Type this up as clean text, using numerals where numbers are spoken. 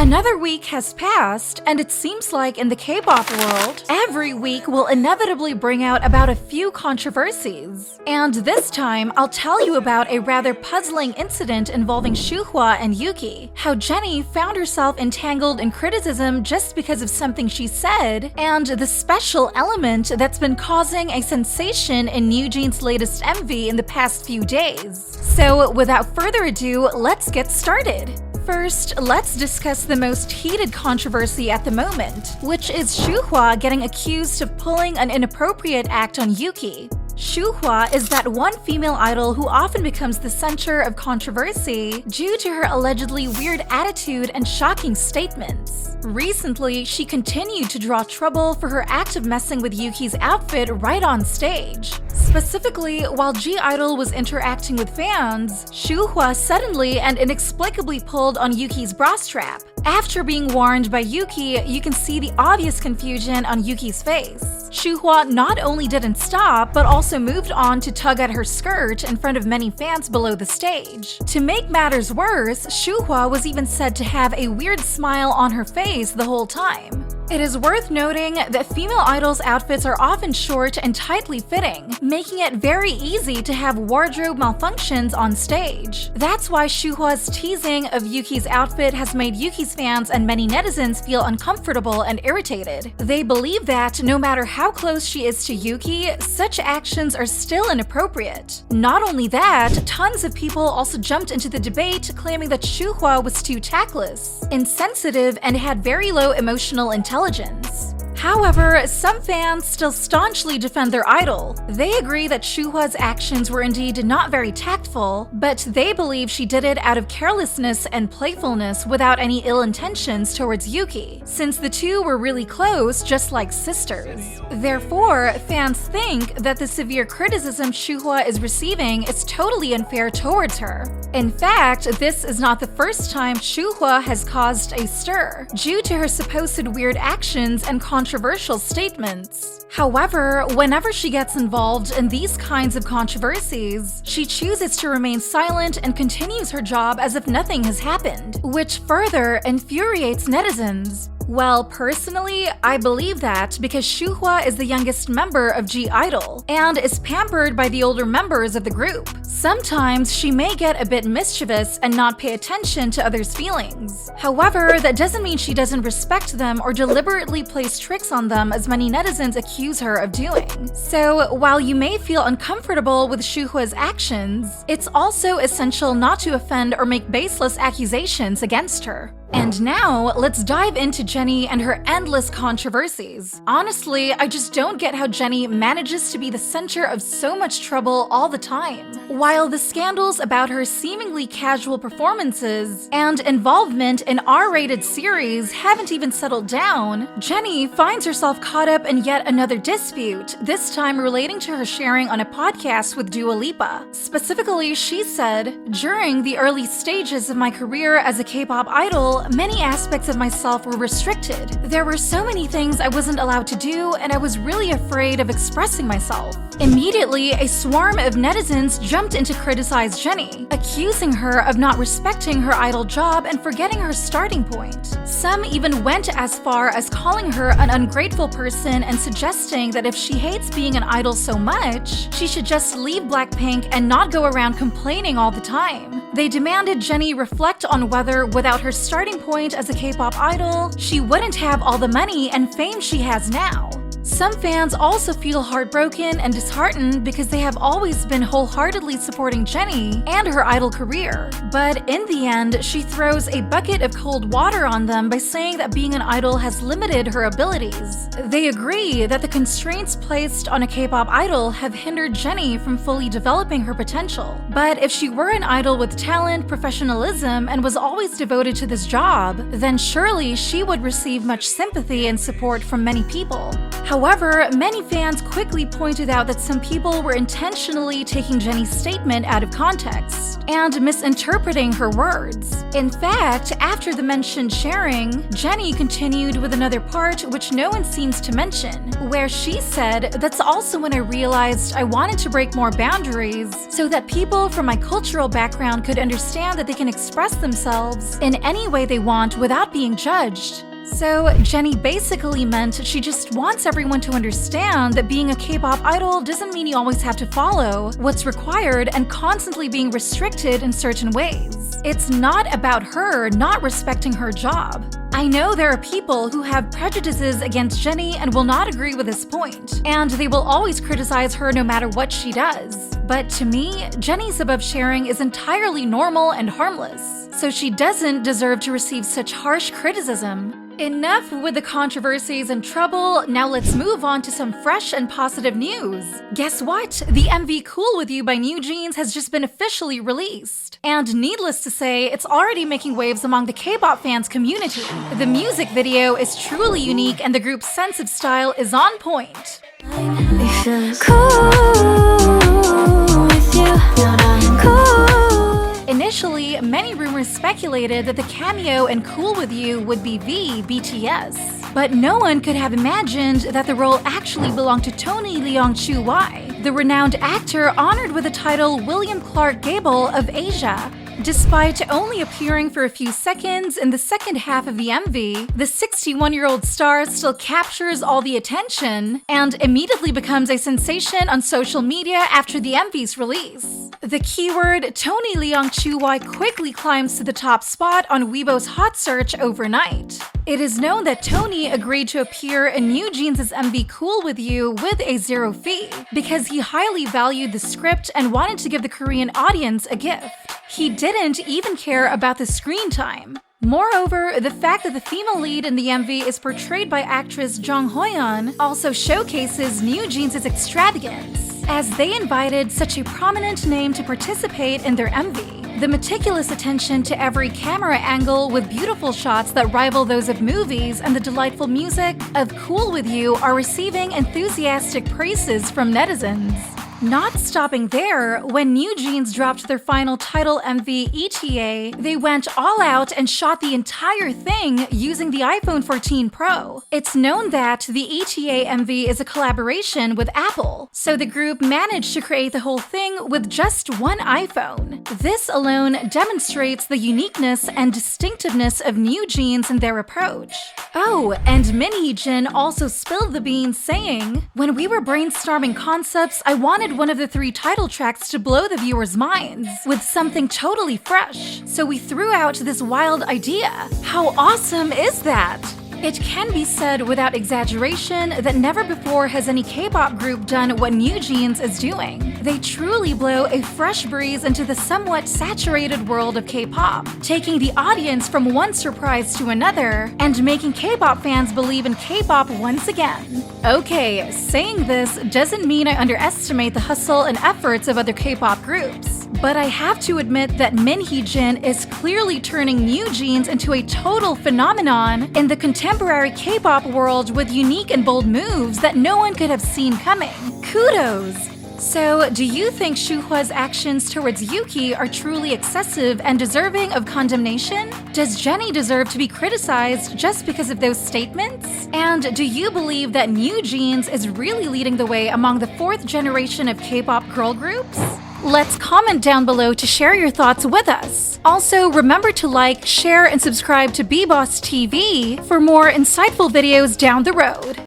Another week has passed, and it seems like in the K-pop world, every week will inevitably bring out about a few controversies. And this time, I'll tell you about a rather puzzling incident involving Shuhua and Yuqi, how Jennie found herself entangled in criticism just because of something she said, and the special element that's been causing a sensation in NewJeans' latest MV in the past few days. So without further ado, let's get started. First, let's discuss the most heated controversy at the moment, which is Shuhua getting accused of pulling an inappropriate act on Yuqi. Shuhua is that one female idol who often becomes the center of controversy due to her allegedly weird attitude and shocking statements. Recently, she continued to draw trouble for her act of messing with Yuqi's outfit right on stage. Specifically, while G-Idol was interacting with fans, Shuhua suddenly and inexplicably pulled on Yuqi's bra strap. After being warned by Yuqi, you can see the obvious confusion on Yuqi's face. Shuhua not only didn't stop, but also moved on to tug at her skirt in front of many fans below the stage. To make matters worse, Shuhua was even said to have a weird smile on her face the whole time. It is worth noting that female idols' outfits are often short and tightly fitting, making it very easy to have wardrobe malfunctions on stage. That's why Shuhua's teasing of Yuqi's outfit has made Yuqi's fans and many netizens feel uncomfortable and irritated. They believe that no matter how close she is to Yuqi, such actions are still inappropriate. Not only that, tons of people also jumped into the debate claiming that Shuhua was too tactless, insensitive, and had very low emotional intelligence. However, some fans still staunchly defend their idol. They agree that Shuhua's actions were indeed not very tactful, but they believe she did it out of carelessness and playfulness without any ill intentions towards Yuqi, since the two were really close, just like sisters. Therefore, fans think that the severe criticism Shuhua is receiving is totally unfair towards her. In fact, this is not the first time Shuhua has caused a stir, due to her supposed weird actions and controversial statements. However, whenever she gets involved in these kinds of controversies, she chooses to remain silent and continues her job as if nothing has happened, which further infuriates netizens. Well, personally, I believe that because Shuhua is the youngest member of G-Idol and is pampered by the older members of the group. Sometimes she may get a bit mischievous and not pay attention to others' feelings. However, that doesn't mean she doesn't respect them or deliberately plays tricks on them as many netizens accuse her of doing. So, while you may feel uncomfortable with Shuhua's actions, it's also essential not to offend or make baseless accusations against her. And now, let's dive into Jennie and her endless controversies. Honestly, I just don't get how Jennie manages to be the center of so much trouble all the time. While the scandals about her seemingly casual performances and involvement in R-rated series haven't even settled down, Jennie finds herself caught up in yet another dispute, this time relating to her sharing on a podcast with Dua Lipa. Specifically, she said, "During the early stages of my career as a K-pop idol, many aspects of myself were restricted. There were so many things I wasn't allowed to do, and I was really afraid of expressing myself." Immediately, a swarm of netizens jumped in to criticize Jennie, accusing her of not respecting her idol job and forgetting her starting point. Some even went as far as calling her an ungrateful person and suggesting that if she hates being an idol so much, she should just leave Blackpink and not go around complaining all the time. They demanded Jennie reflect on whether, without her starting point as a K-pop idol, she wouldn't have all the money and fame she has now. Some fans also feel heartbroken and disheartened because they have always been wholeheartedly supporting Jennie and her idol career. But in the end, she throws a bucket of cold water on them by saying that being an idol has limited her abilities. They agree that the constraints placed on a K-pop idol have hindered Jennie from fully developing her potential. But if she were an idol with talent, professionalism, and was always devoted to this job, then surely she would receive much sympathy and support from many people. However, many fans quickly pointed out that some people were intentionally taking Jennie's statement out of context and misinterpreting her words. In fact, after the mentioned sharing, Jennie continued with another part which no one seems to mention, where she said, "That's also when I realized I wanted to break more boundaries so that people from my cultural background could understand that they can express themselves in any way they want without being judged." So, Jennie basically meant she just wants everyone to understand that being a K-pop idol doesn't mean you always have to follow what's required and constantly being restricted in certain ways. It's not about her not respecting her job. I know there are people who have prejudices against Jennie and will not agree with this point, and they will always criticize her no matter what she does. But to me, Jennie's above sharing is entirely normal and harmless, so she doesn't deserve to receive such harsh criticism. Enough with the controversies and trouble, now let's move on to some fresh and positive news. Guess what? The MV Cool With You by NewJeans has just been officially released. And needless to say, it's already making waves among the K-pop fans community. The music video is truly unique and the group's sense of style is on point. Initially, many rumors speculated that the cameo in Cool With You would be BTS. But no one could have imagined that the role actually belonged to Tony Leung Shuhua, the renowned actor honored with the title William Clark Gable of Asia. Despite only appearing for a few seconds in the second half of the MV, the 61-year-old star still captures all the attention and immediately becomes a sensation on social media after the MV's release. The keyword Tony Leung Shuhua quickly climbs to the top spot on Weibo's hot search overnight. It is known that Tony agreed to appear in NewJeans' MV Cool With You with a zero fee because he highly valued the script and wanted to give the Korean audience a gift. He didn't even care about the screen time. Moreover, the fact that the female lead in the MV is portrayed by actress Jung Ho-yeon also showcases NewJeans' extravagance, as they invited such a prominent name to participate in their MV. The meticulous attention to every camera angle with beautiful shots that rival those of movies and the delightful music of Cool With You are receiving enthusiastic praises from netizens. Not stopping there, when NewJeans dropped their final title MV ETA, they went all out and shot the entire thing using the iPhone 14 Pro. It's known that the ETA MV is a collaboration with Apple, so the group managed to create the whole thing with just one iPhone. This alone demonstrates the uniqueness and distinctiveness of NewJeans in their approach. Oh, and Min Hee-jin also spilled the beans saying, "When we were brainstorming concepts, I wanted one of the 3 title tracks to blow the viewers' minds with something totally fresh. So we threw out this wild idea. How awesome is that?" It can be said without exaggeration that never before has any K-pop group done what NewJeans is doing. They truly blow a fresh breeze into the somewhat saturated world of K-pop, taking the audience from one surprise to another and making K-pop fans believe in K-pop once again. Okay, saying this doesn't mean I underestimate the hustle and efforts of other K-pop groups, but I have to admit that Min Hee-jin is clearly turning NewJeans into a total phenomenon in the contemporary K-pop world with unique and bold moves that no one could have seen coming. Kudos! So, do you think Shuhua's actions towards Yuqi are truly excessive and deserving of condemnation? Does Jennie deserve to be criticized just because of those statements? And do you believe that NewJeans is really leading the way among the 4th generation of K-pop girl groups? Let's comment down below to share your thoughts with us. Also, remember to like, share, and subscribe to BeBoss TV for more insightful videos down the road.